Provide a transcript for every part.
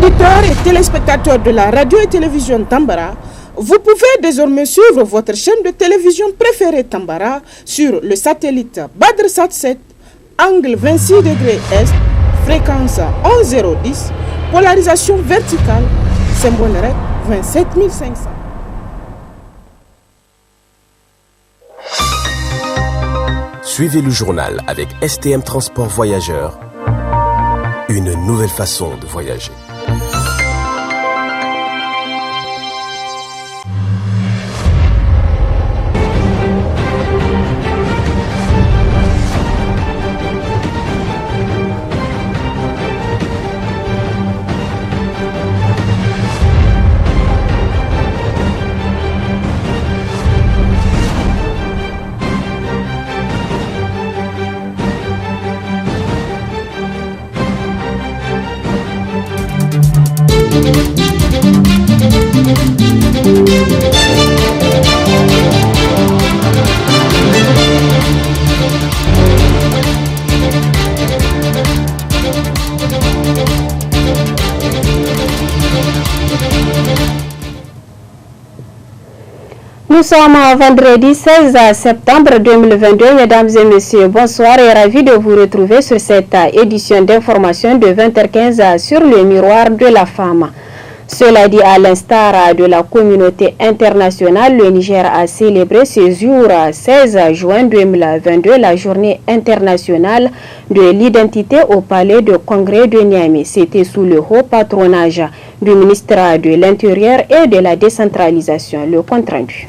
Auditeurs et téléspectateurs de la radio et télévision Tambara, vous pouvez désormais suivre votre chaîne de télévision préférée Tambara sur le satellite BadrSat 7, angle 26 degrés Est, fréquence 11010, polarisation verticale, symbole REC 27500. Suivez le journal avec STM Transport Voyageurs, une nouvelle façon de voyager. Nous sommes vendredi 16 septembre 2022. Mesdames et messieurs, bonsoir et ravi de vous retrouver sur cette édition d'information de 20h15 sur le miroir de la femme. Cela dit, à l'instar de la communauté internationale, le Niger a célébré ce jour 16 juin 2022 la journée internationale de l'identité au palais de congrès de Niamey. C'était sous le haut patronage du ministre de l'Intérieur et de la décentralisation. Le compte rendu.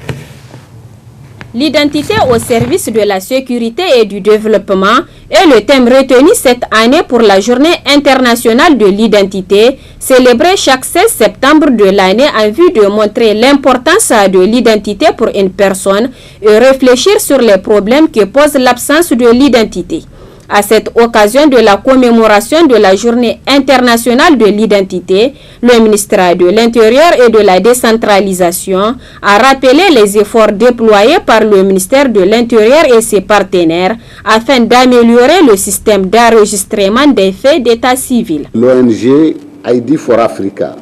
L'identité au service de la sécurité et du développement est le thème retenu cette année pour la Journée internationale de l'identité, célébrée chaque 16 septembre de l'année en vue de montrer l'importance de l'identité pour une personne et réfléchir sur les problèmes que pose l'absence de l'identité. À cette occasion de la commémoration de la Journée internationale de l'identité, le ministère de l'Intérieur et de la décentralisation a rappelé les efforts déployés par le ministère de l'Intérieur et ses partenaires afin d'améliorer le système d'enregistrement des faits d'état civil. L'ONG ID for Africa,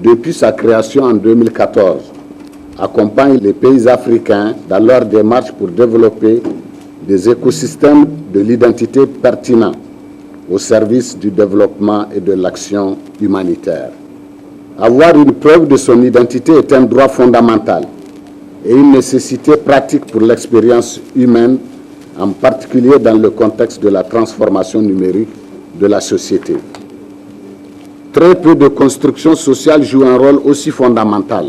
depuis sa création en 2014, accompagne les pays africains dans leur démarche pour développer des écosystèmes de l'identité pertinents au service du développement et de l'action humanitaire. Avoir une preuve de son identité est un droit fondamental et une nécessité pratique pour l'expérience humaine, en particulier dans le contexte de la transformation numérique de la société. Très peu de constructions sociales jouent un rôle aussi fondamental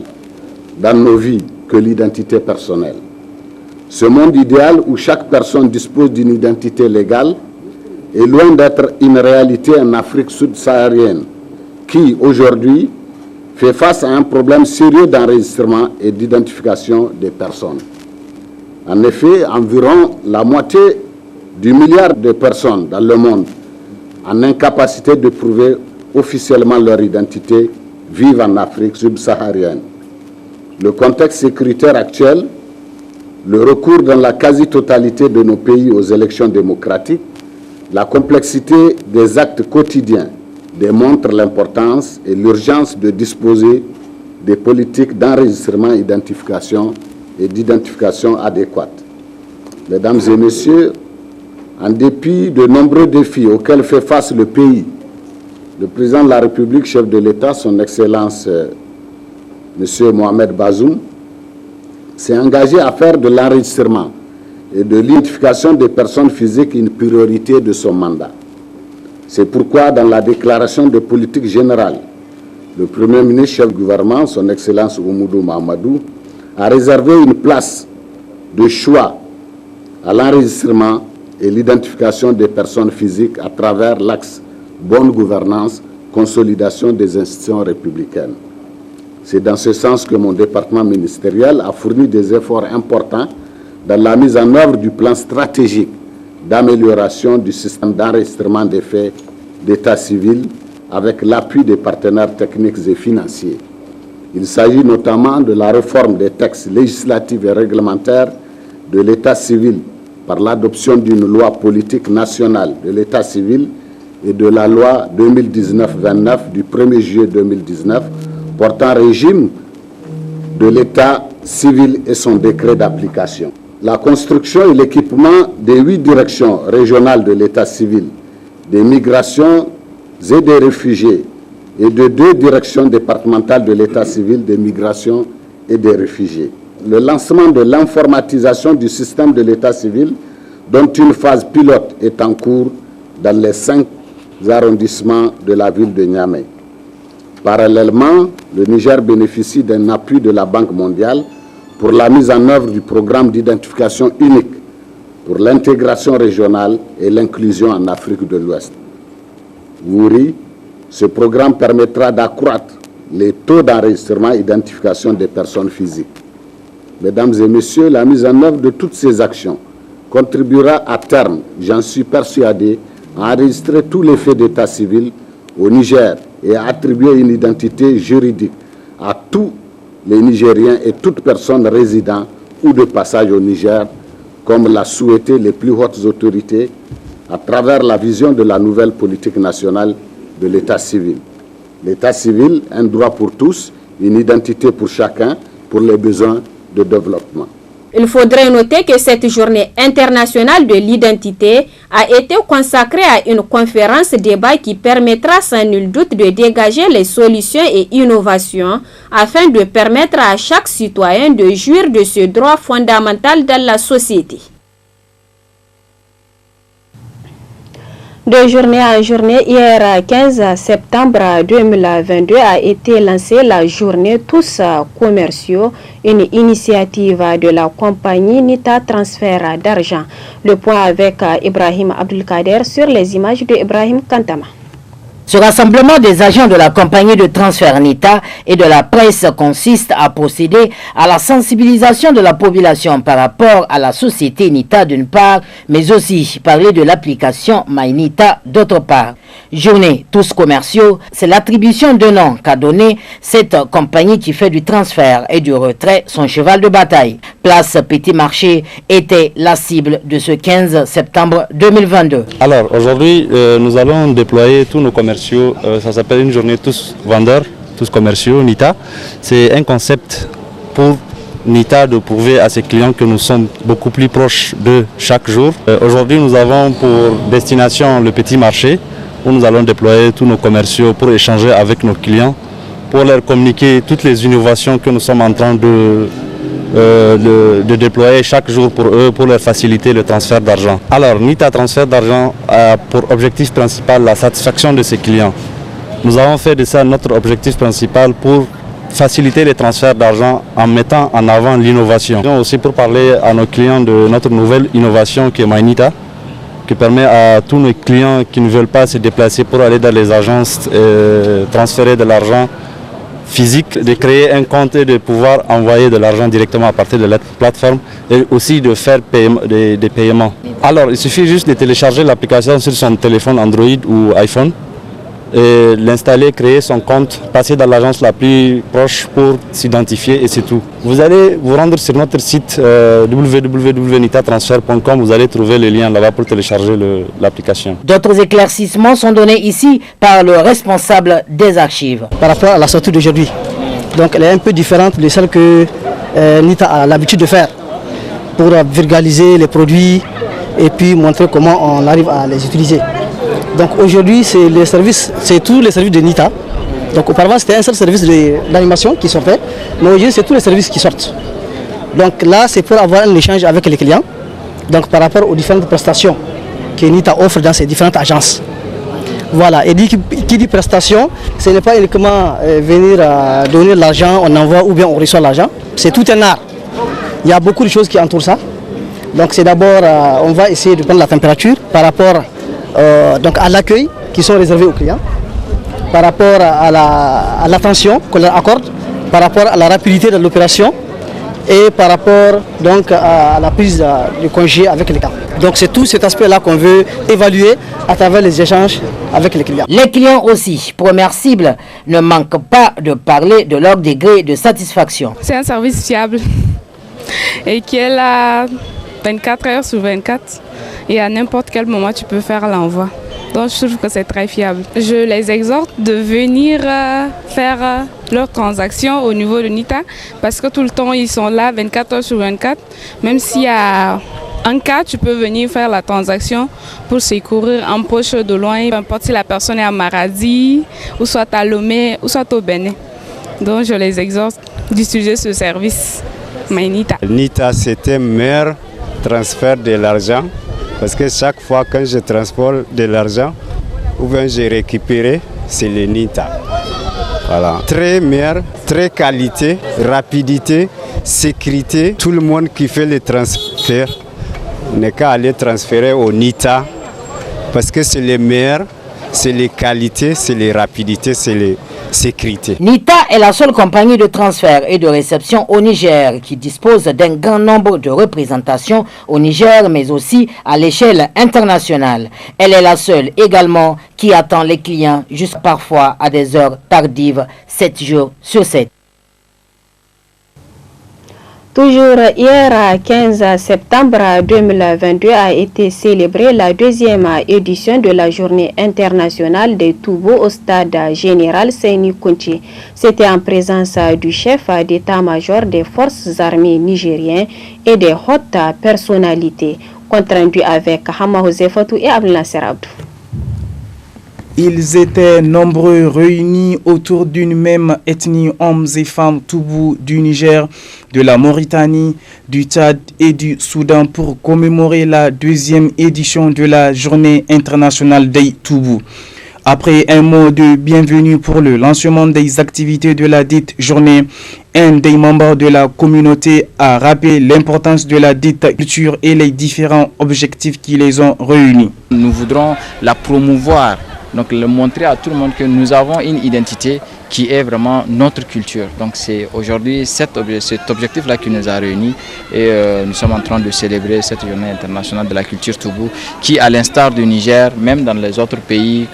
dans nos vies que l'identité personnelle. Ce monde idéal où chaque personne dispose d'une identité légale est loin d'être une réalité en Afrique subsaharienne qui, aujourd'hui, fait face à un problème sérieux d'enregistrement et d'identification des personnes. En effet, environ la moitié du milliard de personnes dans le monde en incapacité de prouver officiellement leur identité vivent en Afrique subsaharienne. Le contexte sécuritaire actuel, le recours dans la quasi-totalité de nos pays aux élections démocratiques, la complexité des actes quotidiens démontrent l'importance et l'urgence de disposer des politiques d'enregistrement, identification et d'identification adéquates. Mesdames et messieurs, en dépit de nombreux défis auxquels fait face le pays, le président de la République, chef de l'État, son Excellence M. Mohamed Bazoum, s'est engagé à faire de l'enregistrement et de l'identification des personnes physiques une priorité de son mandat. C'est pourquoi, dans la déclaration de politique générale, le Premier ministre, chef du gouvernement, son Excellence Oumoudou Mahamadou, a réservé une place de choix à l'enregistrement et l'identification des personnes physiques à travers l'axe bonne gouvernance, consolidation des institutions républicaines. C'est dans ce sens que mon département ministériel a fourni des efforts importants dans la mise en œuvre du plan stratégique d'amélioration du système d'enregistrement des faits d'état civil avec l'appui des partenaires techniques et financiers. Il s'agit notamment de la réforme des textes législatifs et réglementaires de l'état civil par l'adoption d'une loi politique nationale de l'état civil et de la loi 2019-29 du 1er juillet 2019 portant régime de l'état civil et son décret d'application. La construction et l'équipement des 8 directions régionales de l'état civil, des migrations et des réfugiés et de 2 directions départementales de l'état civil, des migrations et des réfugiés. Le lancement de l'informatisation du système de l'état civil, dont une phase pilote est en cours dans les 5 arrondissements de la ville de Niamey. Parallèlement, le Niger bénéficie d'un appui de la Banque mondiale pour la mise en œuvre du programme d'identification unique pour l'intégration régionale et l'inclusion en Afrique de l'Ouest. WURI, ce programme permettra d'accroître les taux d'enregistrement et d'identification des personnes physiques. Mesdames et messieurs, la mise en œuvre de toutes ces actions contribuera à terme, j'en suis persuadé, à enregistrer tous les faits d'état civil au Niger et à attribuer une identité juridique à tous les Nigériens et toute personne résidant ou de passage au Niger, comme l'a souhaité les plus hautes autorités à travers la vision de la nouvelle politique nationale de l'état civil. L'état civil, un droit pour tous, une identité pour chacun, pour les besoins de développement. Il faudrait noter que cette journée internationale de l'identité a été consacrée à une conférence débat qui permettra sans nul doute de dégager les solutions et innovations afin de permettre à chaque citoyen de jouir de ce droit fondamental dans la société. De journée en journée, hier 15 septembre 2022 a été lancée la journée Tous commerciaux, une initiative de la compagnie Nita Transfert d'argent. Le point avec Ibrahim Abdulkader sur les images de Ibrahim Kantama. Ce rassemblement des agents de la compagnie de transfert Nita et de la presse consiste à procéder à la sensibilisation de la population par rapport à la société Nita d'une part, mais aussi parler de l'application MyNita d'autre part. Journée Tous commerciaux, c'est l'attribution de nom qu'a donné cette compagnie qui fait du transfert et du retrait son cheval de bataille. Place Petit Marché était la cible de ce 15 septembre 2022. Alors aujourd'hui, nous allons déployer tous nos commerciaux. Ça s'appelle une journée Tous vendeurs, Tous commerciaux, Nita. C'est un concept pour Nita de prouver à ses clients que nous sommes beaucoup plus proches d'eux chaque jour. Aujourd'hui, nous avons pour destination le Petit Marché, où nous allons déployer tous nos commerciaux pour échanger avec nos clients, pour leur communiquer toutes les innovations que nous sommes en train de déployer chaque jour pour eux, pour leur faciliter le transfert d'argent. Alors, Nita Transfert d'argent a pour objectif principal la satisfaction de ses clients. Nous avons fait de ça notre objectif principal pour faciliter les transferts d'argent en mettant en avant l'innovation. Aussi pour parler à nos clients de notre nouvelle innovation qui est MyNita, qui permet à tous nos clients qui ne veulent pas se déplacer pour aller dans les agences transférer de l'argent physique, de créer un compte et de pouvoir envoyer de l'argent directement à partir de la plateforme et aussi de faire des paiements. Alors il suffit juste de télécharger l'application sur son téléphone Android ou iPhone et l'installer, créer son compte, passer dans l'agence la plus proche pour s'identifier et c'est tout. Vous allez vous rendre sur notre site www.nitatransfer.com, vous allez trouver le lien là-bas pour télécharger l'application. D'autres éclaircissements sont donnés ici par le responsable des archives. Par rapport à la sortie d'aujourd'hui, donc elle est un peu différente de celle que Nita a l'habitude de faire pour vulgariser les produits et puis montrer comment on arrive à les utiliser. Donc aujourd'hui, c'est tous les services de Nita. Donc auparavant, c'était un seul service d'animation qui sortait, mais aujourd'hui, c'est tous les services qui sortent. Donc là, c'est pour avoir un échange avec les clients, donc par rapport aux différentes prestations que Nita offre dans ses différentes agences. Voilà, et qui dit prestation, ce n'est pas uniquement venir donner l'argent, on envoie ou bien on reçoit l'argent, c'est tout un art. Il y a beaucoup de choses qui entourent ça. Donc c'est d'abord, on va essayer de prendre la température par rapport donc à l'accueil qui sont réservés aux clients, par rapport à l'attention qu'on leur accorde, par rapport à la rapidité de l'opération et par rapport donc à la prise de congé avec les clients. Donc c'est tout cet aspect-là qu'on veut évaluer à travers les échanges avec les clients. Les clients aussi, première cible, ne manquent pas de parler de leur degré de satisfaction. C'est un service fiable et qui est là 24 heures sur 24 et à n'importe quel moment tu peux faire l'envoi. Donc je trouve que c'est très fiable. Je les exhorte de venir faire leurs transactions au niveau de NITA parce que tout le temps ils sont là 24 heures sur 24. Même s'il y a un cas, tu peux venir faire la transaction pour secourir en poche de loin, peu importe si la personne est à Maradi, ou soit à Lomé, ou soit au Bénin. Donc je les exhorte d'utiliser ce service. NITA. NITA, c'était le meilleur transfert de l'argent parce que chaque fois que je transporte de l'argent ou bien j'ai récupéré, c'est le NITA. Voilà. Très meilleur, très qualité, rapidité, sécurité. Tout le monde qui fait le transfert n'est qu'à aller transférer au NITA parce que c'est les meilleurs, c'est les qualités, c'est les rapidités, c'est les sécurités. NITA est la seule compagnie de transfert et de réception au Niger qui dispose d'un grand nombre de représentations au Niger mais aussi à l'échelle internationale. Elle est la seule également qui attend les clients jusqu'à parfois à des heures tardives, 7 jours sur 7. Toujours hier, 15 septembre 2022, a été célébrée la deuxième édition de la Journée internationale des Toubou au stade général Seyni Kounti. C'était en présence du chef d'état-major des forces armées nigériennes et des hautes personnalités. Compte rendu avec Hama Josefatou et Abdel Nasser Abdou. Ils étaient nombreux réunis autour d'une même ethnie, hommes et femmes Toubou du Niger, de la Mauritanie, du Tchad et du Soudan pour commémorer la deuxième édition de la Journée internationale des Toubou. Après un mot de bienvenue pour le lancement des activités de la dite journée, un des membres de la communauté a rappelé l'importance de la dite culture et les différents objectifs qui les ont réunis. Nous voudrons la promouvoir. Donc, le montrer à tout le monde que nous avons une identité qui est vraiment notre culture. Donc, c'est aujourd'hui cet objectif-là qui nous a réunis et nous sommes en train de célébrer cette journée internationale de la culture Toubou qui, à l'instar du Niger, même dans les autres pays,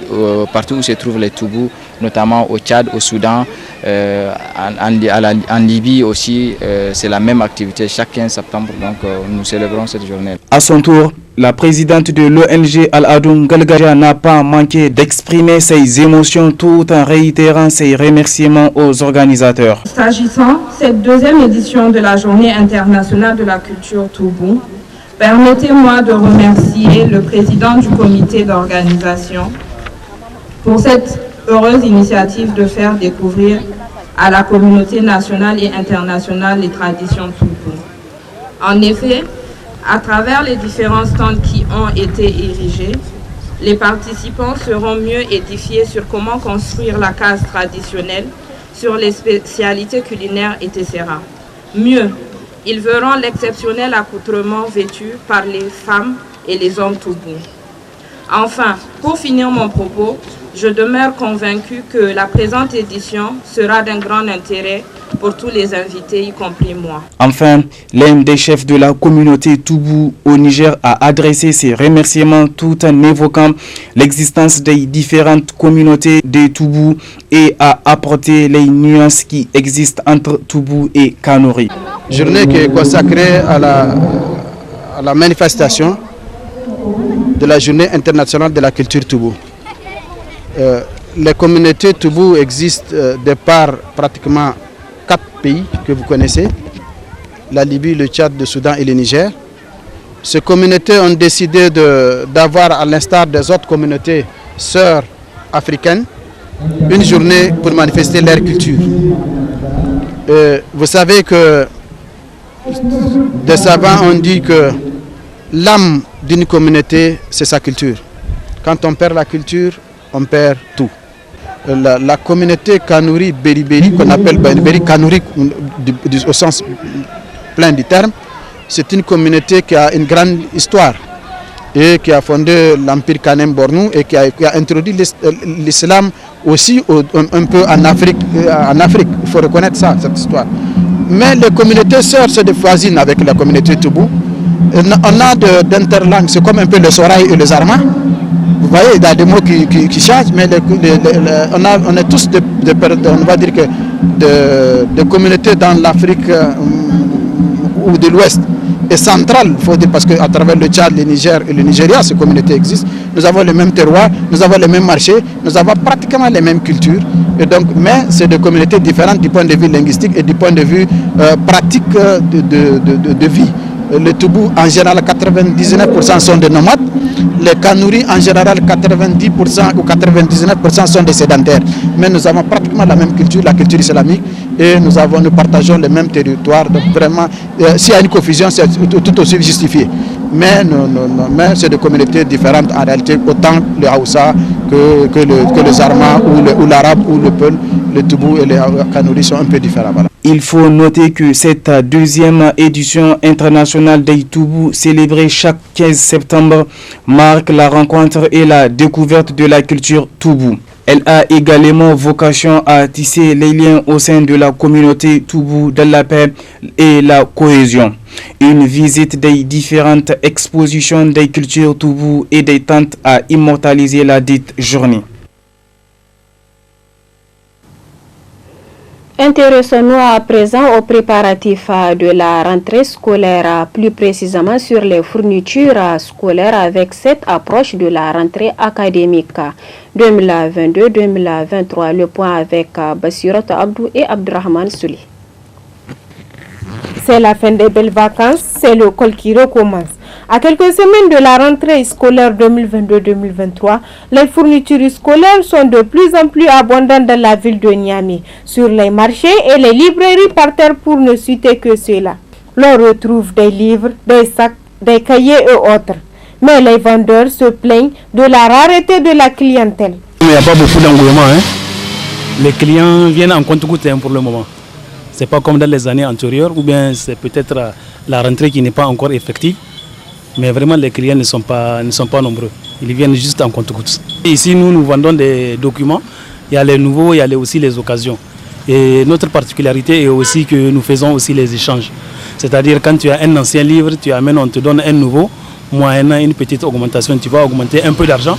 partout où se trouvent les Toubous, notamment au Tchad, au Soudan, en Libye aussi, c'est la même activité chaque 15 septembre. Donc, nous célébrons cette journée. À son tour, la présidente de l'ONG Al-Adoum Galgaja n'a pas manqué d'exprimer ses émotions tout en réitérant ses remerciements aux organisateurs. S'agissant cette deuxième édition de la Journée internationale de la culture Toubou, permettez-moi de remercier le président du comité d'organisation pour cette heureuse initiative de faire découvrir à la communauté nationale et internationale les traditions Toubou. En effet, à travers les différents stands qui ont été érigés, les participants seront mieux édifiés sur comment construire la case traditionnelle, sur les spécialités culinaires, etc. Mieux, ils verront l'exceptionnel accoutrement vêtu par les femmes et les hommes Toubou. Enfin, pour finir mon propos, je demeure convaincu que la présente édition sera d'un grand intérêt pour tous les invités, y compris moi. Enfin, l'un des chefs de la communauté Toubou au Niger a adressé ses remerciements tout en évoquant l'existence des différentes communautés des Toubou et a apporté les nuances qui existent entre Toubou et Kanuri. Journée qui est consacrée à la manifestation de la Journée internationale de la culture Toubou. Les communautés Toubou existent de par pratiquement 4 pays que vous connaissez, la Libye, le Tchad, le Soudan et le Niger. Ces communautés ont décidé d'avoir, à l'instar des autres communautés sœurs africaines, une journée pour manifester leur culture. Vous savez que des savants ont dit que l'âme d'une communauté, c'est sa culture. Quand on perd la culture, on perd tout. La communauté Kanuri Beriberi, qu'on appelle Beriberi Kanuri au sens plein du terme, c'est une communauté qui a une grande histoire et qui a fondé l'empire Kanem Bornou et qui a introduit l'islam aussi un peu en Afrique. Il faut reconnaître ça, cette histoire. Mais les communautés sœurs se voisinent avec la communauté Toubou. On a d'interlangues, c'est comme un peu le Soraï et le Zarma. Vous voyez, il y a des mots qui changent, mais on est tous on va dire que de communautés dans l'Afrique ou de l'Ouest est centrale, faut dire, parce qu'à travers le Tchad, le Niger et le Nigeria, ces communautés existent. Nous avons les mêmes terroirs, nous avons les mêmes marchés, nous avons pratiquement les mêmes cultures. Et donc, mais c'est des communautés différentes du point de vue linguistique et du point de vue pratique de vie. Les Toubou, en général, 99% sont des nomades. Les Kanouris, en général, 90% ou 99% sont des sédentaires. Mais nous avons pratiquement la même culture, la culture islamique, et nous partageons les mêmes territoires. Donc vraiment, s'il y a une confusion, c'est tout aussi justifié. Mais c'est des communautés différentes en réalité, autant les Haoussa que les Arma ou l'Arabe ou le Peul, les Toubou et les Kanouris sont un peu différents. Voilà. Il faut noter que cette deuxième édition internationale des Toubou, célébrée chaque 15 septembre, marque la rencontre et la découverte de la culture Toubou. Elle a également vocation à tisser les liens au sein de la communauté Toubou dans la paix et la cohésion. Une visite des différentes expositions des cultures Toubou et des tentes a immortalisé la dite journée. Intéressons-nous à présent aux préparatifs de la rentrée scolaire, plus précisément sur les fournitures scolaires avec cette approche de la rentrée académique 2022-2023. Le point avec Bassirat Abdou et Abdurrahman Souli. C'est la fin des belles vacances, c'est l'école qui recommence. À quelques semaines de la rentrée scolaire 2022-2023, les fournitures scolaires sont de plus en plus abondantes dans la ville de Niamey, sur les marchés et les librairies par terre pour ne citer que cela. L'on retrouve des livres, des sacs, des cahiers et autres. Mais les vendeurs se plaignent de la rareté de la clientèle. Il n'y a pas beaucoup d'engouement. Les clients viennent en compte-gouttes pour le moment. Ce n'est pas comme dans les années antérieures, ou bien c'est peut-être la rentrée qui n'est pas encore effective. Mais vraiment, les clients ne sont pas nombreux. Ils viennent juste en compte-gouttes. Ici, nous vendons des documents. Il y a les nouveaux, il y a aussi les occasions. Et notre particularité est aussi que nous faisons aussi les échanges. C'est-à-dire, quand tu as un ancien livre, tu amènes, on te donne un nouveau. Moyennant une petite augmentation, tu vas augmenter un peu d'argent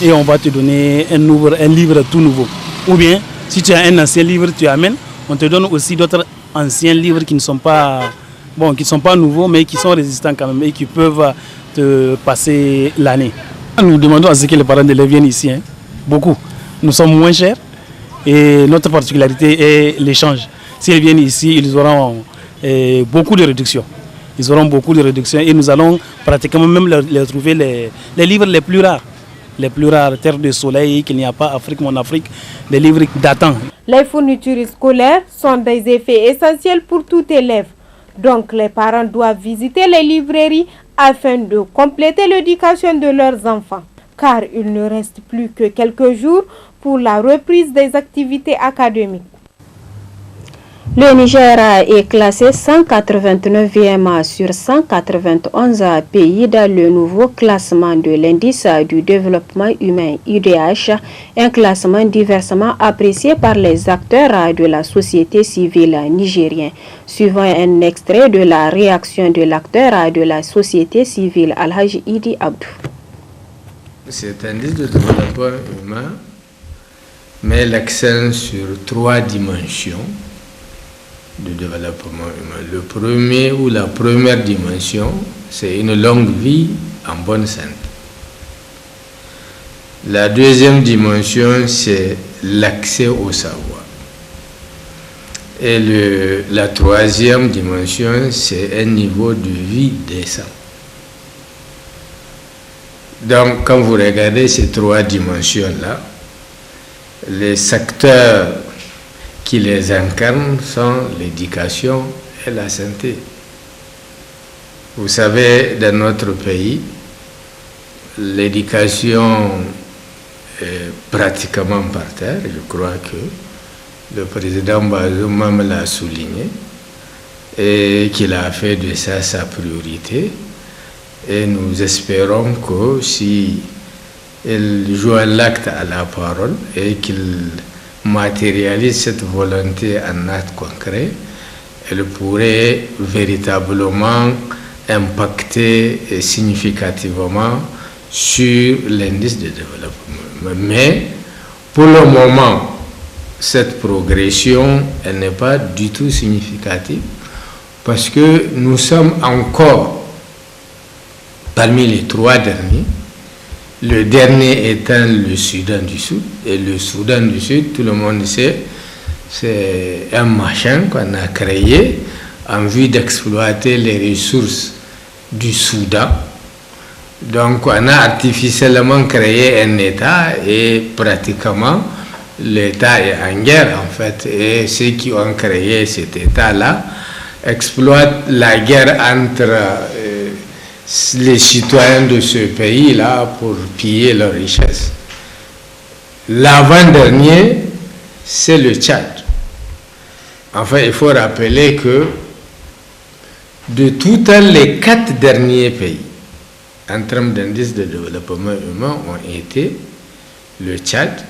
et on va te donner un livre tout nouveau. Ou bien, si tu as un ancien livre, tu amènes, on te donne aussi d'autres anciens livres qui ne sont pas... qui ne sont pas nouveaux, mais qui sont résistants quand même et qui peuvent te passer l'année. Nous demandons à ce que les parents d'élèves viennent ici, beaucoup. Nous sommes moins chers et notre particularité est l'échange. S'ils viennent ici, ils auront beaucoup de réductions. Ils auront beaucoup de réductions et nous allons pratiquement même leur trouver les livres les plus rares. Les plus rares, Terre de Soleil, qu'il n'y a pas, Afrique, mon Afrique, des livres datant. Les fournitures scolaires sont des effets essentiels pour tout élève. Donc, les parents doivent visiter les librairies afin de compléter l'éducation de leurs enfants. Car il ne reste plus que quelques jours pour la reprise des activités académiques. Le Niger est classé 189e sur 191 pays dans le nouveau classement de l'indice du développement humain IDH, un classement diversement apprécié par les acteurs de la société civile nigérienne. Suivant un extrait de la réaction de l'acteur de la société civile, Alhaji Idi Abdou. Cet indice de développement humain met l'accent sur 3 dimensions du développement humain. Le premier ou la première dimension, c'est une longue vie en bonne santé. La deuxième dimension, c'est l'accès au savoir. Et la troisième dimension, c'est un niveau de vie décent. Donc, quand vous regardez ces 3 dimensions-là, les secteurs qui les incarnent sont l'éducation et la santé. Vous savez, dans notre pays, l'éducation est pratiquement par terre. Je crois que le président Bazoum même l'a souligné et qu'il a fait de ça sa priorité. Et nous espérons que si il joue l'acte à la parole et qu'il matérialise cette volonté en acte concret, elle pourrait véritablement impacter significativement sur l'indice de développement. Mais pour le moment, cette progression, elle n'est pas du tout significative parce que nous sommes encore parmi les 3 derniers. Le dernier étant le Soudan du Sud. Et le Soudan du Sud, tout le monde sait, c'est un machin qu'on a créé en vue d'exploiter les ressources du Soudan. Donc on a artificiellement créé un État et pratiquement l'État est en guerre en fait. Et ceux qui ont créé cet État-là exploitent la guerre entre les citoyens de ce pays-là pour piller leurs richesses. L'avant-dernier, c'est le Tchad. Enfin, il faut rappeler que de tout temps, les 4 derniers pays en termes d'indice de développement humain ont été le Tchad,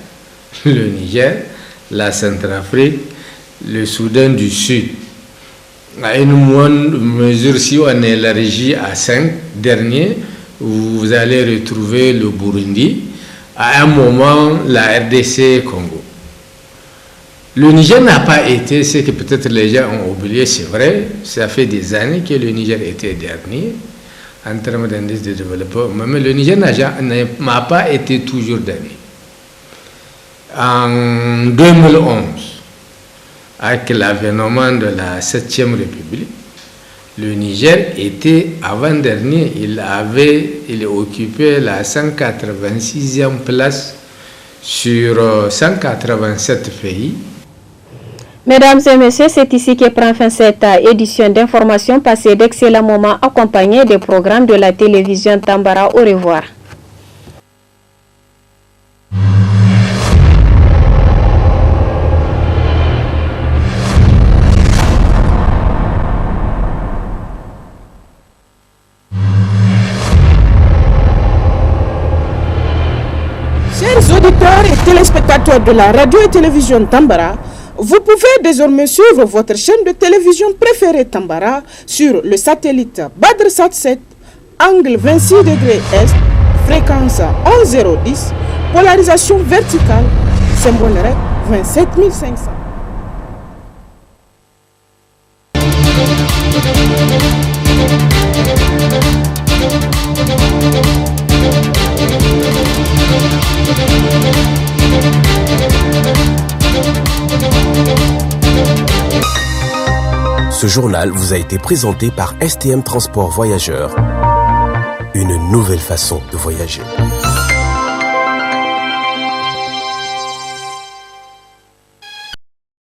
le Niger, la Centrafrique, le Soudan du Sud. À une moindre mesure, si on élargit à 5 derniers, vous allez retrouver le Burundi, à un moment la RDC Congo. Le Niger n'a pas été, ce que peut-être les gens ont oublié, c'est vrai, ça fait des années que le Niger était dernier en termes d'indice de développement, mais le Niger n'a pas été toujours dernier. En 2011, avec l'avènement de la 7e République, le Niger était avant-dernier. Il occupait la 186e place sur 187 pays. Mesdames et messieurs, c'est ici que prend fin cette édition d'information. Passez d'excellents moments accompagnés des programmes de la télévision Tambara. Au revoir. Chers auditeurs et téléspectateurs de la radio et télévision Tambara, vous pouvez désormais suivre votre chaîne de télévision préférée Tambara sur le satellite BadrSat 7, angle 26 degrés Est, fréquence 11010, polarisation verticale, symbole REC 27500. Ce journal vous a été présenté par STM Transport Voyageurs. Une nouvelle façon de voyager.